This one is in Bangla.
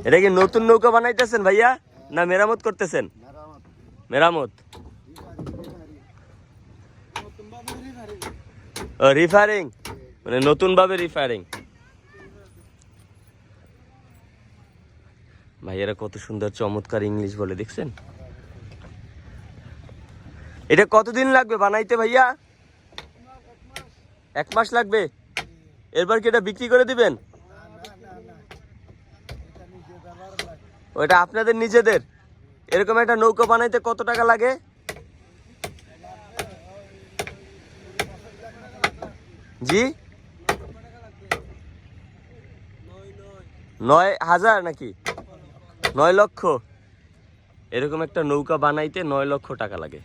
এটা কি নতুন নৌকা বানাইতেছেন ভাইয়া না মেরামত করতেছেন? মেরামত। ও রিফারিং, মানে নতুন ভাবে রিফারিং। ভাইয়ারা কত সুন্দর চমৎকার ইংলিশ বলে, দেখছেন? এটা কতদিন লাগবে বানাইতে ভাইয়া? 1 মাস লাগবে। এরপর কি এটা বিক্রি করে দিবেন? ওইটা আপনাদের নিজেদের? এরকম একটা নৌকা বানাইতে কত টাকা লাগে? জি 9,000 নাকি 9 লক্ষ? এরকম একটা নৌকা বানাইতে 9 লক্ষ টাকা লাগে।